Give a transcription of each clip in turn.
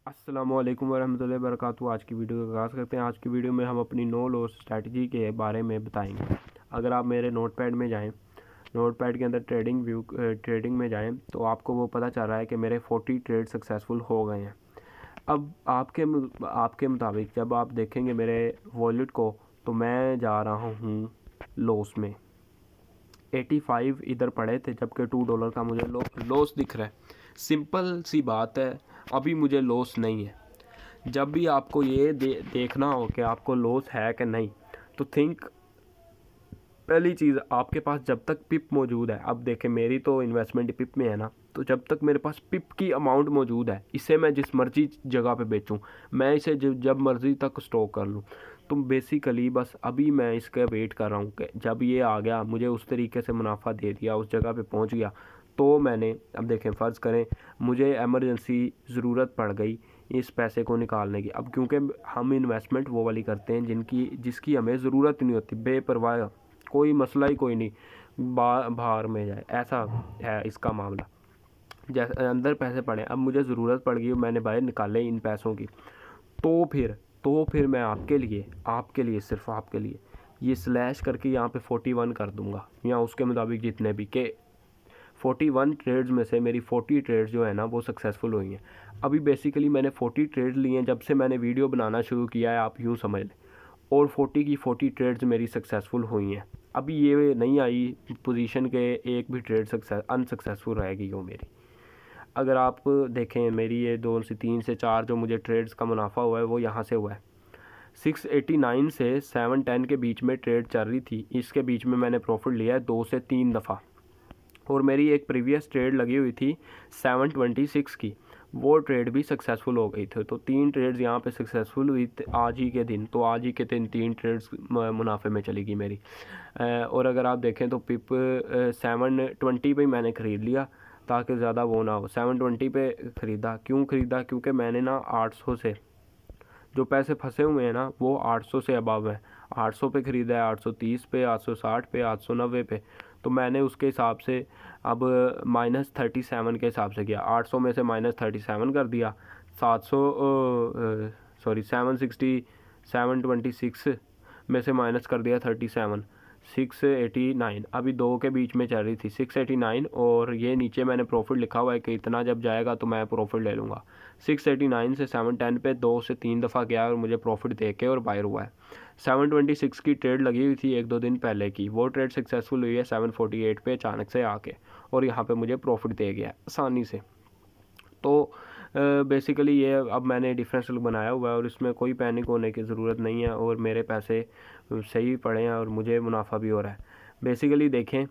अस्सलामुअलैकुम वरहमतुल्लाहि वबरकातुहू। आज की वीडियो का आगाज़ करते हैं। आज की वीडियो में हम अपनी नो लॉस स्ट्रैटेजी के बारे में बताएंगे। अगर आप मेरे नोटपैड में जाएं, नोटपैड के अंदर ट्रेडिंग में जाएं तो आपको वो पता चल रहा है कि मेरे 40 ट्रेड सक्सेसफुल हो गए हैं। अब आपके मुताबिक जब आप देखेंगे मेरे वॉलेट को तो मैं जा रहा हूँ लॉस में। 85 इधर पड़े थे जबकि $2 का मुझे लॉस दिख रहा है। सिंपल सी बात है, अभी मुझे लॉस नहीं है। जब भी आपको ये देखना हो कि आपको लॉस है कि नहीं, तो पहली चीज़ आपके पास जब तक पिप मौजूद है, अब देखें मेरी तो इन्वेस्टमेंट पिप में है ना, तो जब तक मेरे पास पिप की अमाउंट मौजूद है, इसे मैं जिस मर्जी जगह पे बेचूं, मैं इसे जब मर्जी तक स्टॉक कर लूं। तो बेसिकली बस अभी मैं इसका वेट कर रहा हूं कि जब ये आ गया, मुझे उस तरीके से मुनाफा दे दिया, उस जगह पे पहुंच गया, तो मैंने अब देखें फ़र्ज़ करें मुझे एमरजेंसी ज़रूरत पड़ गई इस पैसे को निकालने की। अब क्योंकि हम इन्वेस्टमेंट वो वाली करते हैं जिसकी हमें ज़रूरत नहीं होती, बेपरवाह, कोई मसला ही कोई नहीं, बाहर में जाए, ऐसा है इसका मामला। जैसे अंदर पैसे पड़े, अब मुझे ज़रूरत पड़ गई, मैंने बाहर निकाले इन पैसों की, तो फिर मैं आपके लिए सिर्फ आपके लिए ये स्लैश करके यहाँ पे 41 कर दूँगा, या उसके मुताबिक जितने भी के 41 ट्रेड्स में से मेरी 40 ट्रेड्स जो है ना वो सक्सेसफुल हुई हैं। अभी बेसिकली मैंने 40 ट्रेड्स लिए हैं जब से मैंने वीडियो बनाना शुरू किया है, आप यूँ समझ लें, और 40 की 40 ट्रेड्स मेरी सक्सेसफुल हुई हैं। अभी ये नहीं आई पोजीशन के एक भी ट्रेड अनसक्सेसफुल रहेगी वो मेरी। अगर आप देखें मेरी ये 2 से 3 से 4 जो मुझे ट्रेड्स का मुनाफा हुआ है वो यहाँ से हुआ है। 689 से 710 के बीच में ट्रेड चल रही थी, इसके बीच में मैंने प्रॉफिट लिया है 2 से 3 दफ़ा। और मेरी एक प्रीवियस ट्रेड लगी हुई थी 726 की, वो ट्रेड भी सक्सेसफुल हो गई थी। तो 3 ट्रेड्स यहाँ पे सक्सेसफुल हुई आज ही के दिन, तो आज ही के दिन 3 ट्रेड्स मुनाफे में चली गई मेरी। और अगर आप देखें तो पिप 720 पे मैंने ख़रीद लिया ताकि ज़्यादा वो ना हो। 720 पे ख़रीदा, क्यों ख़रीदा? क्योंकि मैंने ना 800 से जो पैसे फंसे हुए हैं ना वो 800 से अबव है। 800 पे ख़रीदा है, 830 पे, 860 पे, 890 पे। तो मैंने उसके हिसाब से अब -37 के हिसाब से किया, 800 में से -37 कर दिया, 726 में से माइनस कर दिया 37, 689। अभी 2 के बीच में चल रही थी 689, और ये नीचे मैंने प्रॉफिट लिखा हुआ है कि इतना जब जाएगा तो मैं प्रॉफिट ले लूँगा। 689 से 710 पे 2 से 3 दफ़ा गया और मुझे प्रॉफिट दे के और बायर हुआ है। 726 की ट्रेड लगी हुई थी 1-2 दिन पहले की, वो ट्रेड सक्सेसफुल हुई है 748 पे अचानक से आके, और यहाँ पे मुझे प्रॉफिट दे गया आसानी से। तो बेसिकली ये अब मैंने डिफरेंशियल बनाया हुआ है और इसमें कोई पैनिक होने की ज़रूरत नहीं है, और मेरे पैसे सही पड़े हैं और मुझे मुनाफा भी हो रहा है। बेसिकली देखें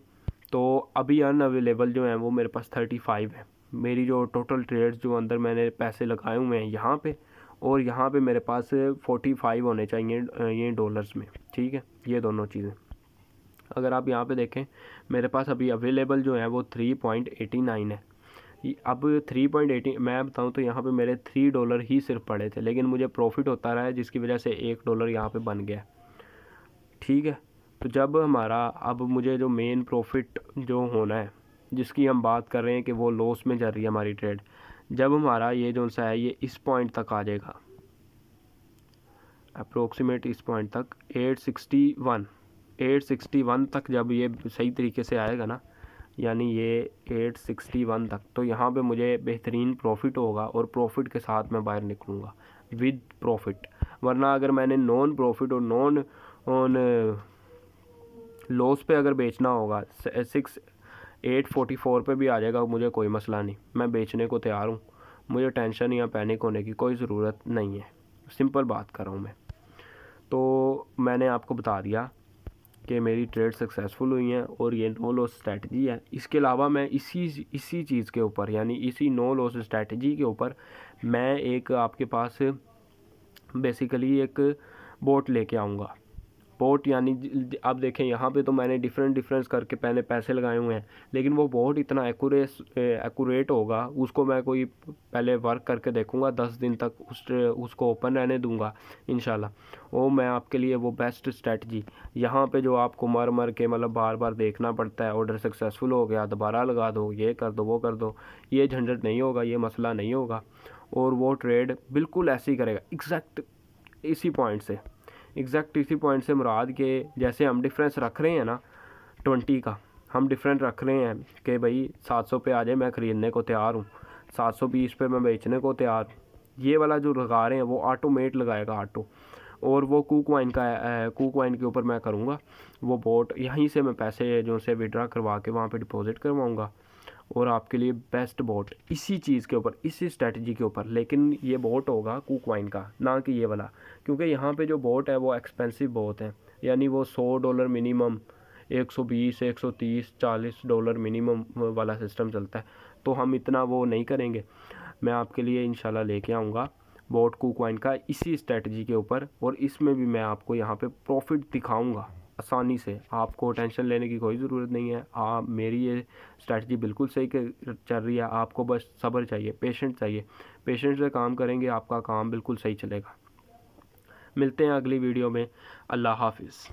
तो अभी अनअवेलेबल जो हैं वो मेरे पास 35 है। मेरी जो टोटल ट्रेड्स जो अंदर मैंने पैसे लगाए हुए हैं यहाँ पे, और यहाँ पे मेरे पास 45 होने चाहिए ये डॉलर्स में, ठीक है, ये दोनों चीज़ें। अगर आप यहाँ पे देखें मेरे पास अभी अवेलेबल जो है वो 3.89 है। अब 3.80 मैं बताऊँ तो यहाँ पे मेरे $3 ही सिर्फ पड़े थे, लेकिन मुझे प्रॉफिट होता रहा है जिसकी वजह से $1 यहाँ पे बन गया, ठीक है। तो जब हमारा अब मुझे जो मेन प्रॉफिट जो होना है जिसकी हम बात कर रहे हैं कि वो लॉस में चल रही है हमारी ट्रेड, जब हमारा ये जो सा है ये इस पॉइंट तक आ जाएगा, अप्रोक्सीमेट इस पॉइंट तक 861 तक जब ये सही तरीके से आएगा ना, यानी ये 861 तक, तो यहाँ पे मुझे बेहतरीन प्रॉफिट होगा और प्रॉफिट के साथ मैं बाहर निकलूँगा विद प्रॉफिट। वरना अगर मैंने नॉन प्रॉफिट और नॉन ऑन लॉस पे अगर बेचना होगा 844 पे भी आ जाएगा, मुझे कोई मसला नहीं, मैं बेचने को तैयार हूँ, मुझे टेंशन या पैनिक होने की कोई ज़रूरत नहीं है। सिंपल बात कर रहा हूँ मैं। तो मैंने आपको बता दिया कि मेरी ट्रेड सक्सेसफुल हुई हैं और ये नो लॉस स्ट्रैटेजी है। इसके अलावा मैं इसी चीज़ के ऊपर, यानी इसी नो लॉस स्ट्रैटेजी के ऊपर मैं एक आपके पास बेसिकली एक बोट लेके आऊँगा, बोट यानी आप देखें यहाँ पे तो मैंने डिफरेंस करके पहले पैसे लगाए हुए हैं, लेकिन वो बोट इतना एक्यूरेट होगा, उसको मैं कोई पहले वर्क करके देखूँगा 10 दिन तक, उसको ओपन रहने दूँगा इंशाल्लाह। वो मैं आपके लिए वो बेस्ट स्ट्रेटजी। यहाँ पे जो आपको मर के मतलब बार बार देखना पड़ता है, ऑर्डर सक्सेसफुल हो गया दोबारा लगा दो, ये कर दो वो कर दो, ये झंझट नहीं होगा, ये मसला नहीं होगा। और वो ट्रेड बिल्कुल ऐसे ही करेगा, एग्जैक्ट इसी पॉइंट से मुराद के जैसे हम डिफरेंस रख रहे हैं ना 20 का, हम डिफरेंस रख रहे हैं कि भाई 700 पे आ जाए मैं ख़रीदने को तैयार हूँ, 720 पे मैं बेचने को तैयार हूँ। ये वाला जो लगा रहे हैं वो ऑटोमेट लगाएगा ऑटो, और वो कूकवाइन के ऊपर मैं करूँगा वो बोट, यहीं से मैं पैसे जो से विड्रा करवा के वहाँ पे डिपॉजिट करवाऊँगा, और आपके लिए बेस्ट बोट इसी चीज़ के ऊपर, इसी स्ट्रेटजी के ऊपर। लेकिन ये बोट होगा कूकवाइन का, ना कि ये वाला, क्योंकि यहाँ पे जो बोट है वो एक्सपेंसिव बोट है, यानी वो $100 मिनिमम, 120 130 $40 मिनिमम वाला सिस्टम चलता है। तो हम इतना वो नहीं करेंगे। मैं आपके लिए इंशाल्लाह लेके आऊँगा बोट कूकवाइन का इसी स्ट्रेटजी के ऊपर, और इसमें भी मैं आपको यहाँ पे प्रॉफिट दिखाऊंगा आसानी से। आपको टेंशन लेने की कोई ज़रूरत नहीं है। मेरी ये स्ट्रेटजी बिल्कुल सही चल रही है, आपको बस सब्र चाहिए, पेशेंट चाहिए। पेशेंट से काम करेंगे आपका काम बिल्कुल सही चलेगा। मिलते हैं अगली वीडियो में। अल्लाह हाफिज़।